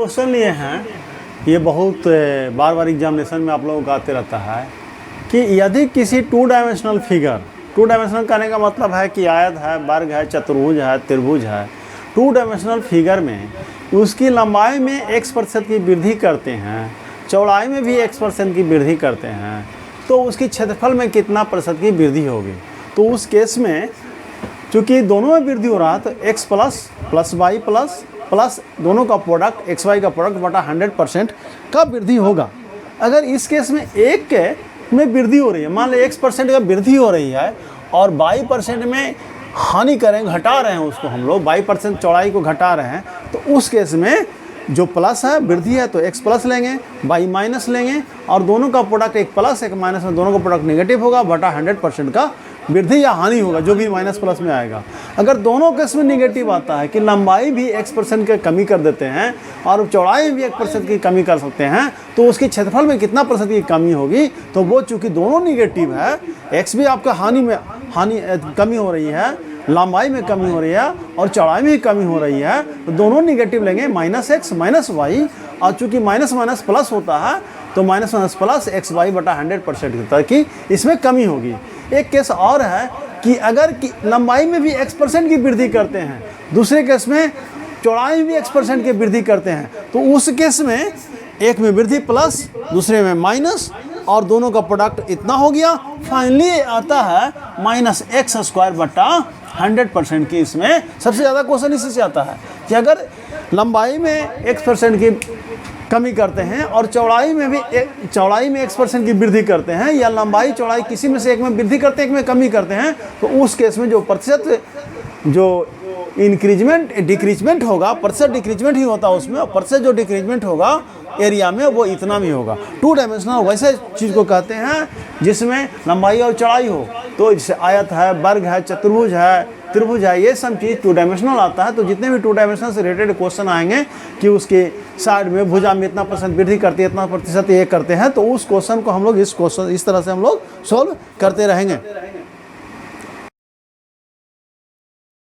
Question लिए हैं, ये बहुत बार बार एग्जामिनेशन में आप लोगों को आते रहता है कि यदि किसी two dimensional figure, two dimensional कहने का मतलब है कि आयत है, वर्ग है, चतुर्भुज है, त्रिभुज है, टू डायमेंशनल फिगर में उसकी लंबाई में x% की वृद्धि करते हैं, चौड़ाई में भी x% की वृद्धि करते हैं, तो उसकी क्षेत्रफल में कितना प्रतिशत की वृद्धि होगी। तो उस केस में चूँकि दोनों में वृद्धि हो रहा है तो x प्लस y प्लस दोनों का प्रोडक्ट x y का प्रोडक्ट बटा 100% का वृद्धि होगा। अगर इस केस में एक के में वृद्धि हो रही है, मान लो x% का वृद्धि हो रही है और y% में हानि करें, घटा रहे हैं उसको हम लोग, y% चौड़ाई को घटा रहे हैं, तो उस केस में जो प्लस है, वृद्धि है, तो x प्लस लेंगे, y माइनस लेंगे और दोनों का प्रोडक्ट एक प्लस एक माइनस में दोनों का प्रोडक्ट नेगेटिव होगा बटा 100% का वृद्धि या हानि होगा, जो भी माइनस प्लस में आएगा। अगर दोनों केस में निगेटिव आता है कि लंबाई भी x% की कमी कर देते हैं और चौड़ाई भी 1% की कमी कर सकते हैं, तो उसकी क्षेत्रफल में कितना प्रतिशत की कमी होगी। तो वो चूँकि दोनों निगेटिव है, x भी आपका कमी हो रही है, लंबाई में कमी हो रही है और चौड़ाई में कमी हो रही है, तो दोनों निगेटिव लेंगे, -x माइनस y, और चूँकि माइनस माइनस प्लस होता है तो माइनस माइनस प्लस xy बटा 100% तक की इसमें कमी होगी। एक केस और है कि अगर लंबाई में भी x% की वृद्धि करते हैं, दूसरे केस में चौड़ाई भी x% की वृद्धि करते हैं, तो उस केस में एक में वृद्धि प्लस दूसरे में माइनस और दोनों का प्रोडक्ट इतना हो गया। फाइनली आता है -x² बटा 100% की। इसमें सबसे ज़्यादा क्वेश्चन इसी से आता है कि अगर लंबाई में x% की कमी करते हैं और चौड़ाई में x% की वृद्धि करते हैं, या लंबाई चौड़ाई किसी में से एक में वृद्धि करते हैं, एक में कमी करते हैं, तो उस केस में जो प्रतिशत जो डिक्रीजमेंट होगा, प्रतिशत डिक्रीजमेंट ही होता है उसमें, और प्रतिशत जो डिक्रीजमेंट होगा एरिया में वो इतना भी होगा। टू डायमेंशनल वैसे चीज़ को कहते हैं जिसमें लंबाई और चौड़ाई हो, तो जैसे आयत है, वर्ग है, चतुर्भुज है, त्रिभुज है, ये सब चीज़ टू डायमेंशनल आता है। तो जितने भी टू डायमेंशनल से रिलेटेड क्वेश्चन आएंगे कि उसके साइड में भुजा में इतना % वृद्धि करती है, इतना प्रतिशत ये करते हैं, तो उस क्वेश्चन को हम लोग इस तरह से हम लोग सॉल्व करते रहेंगे।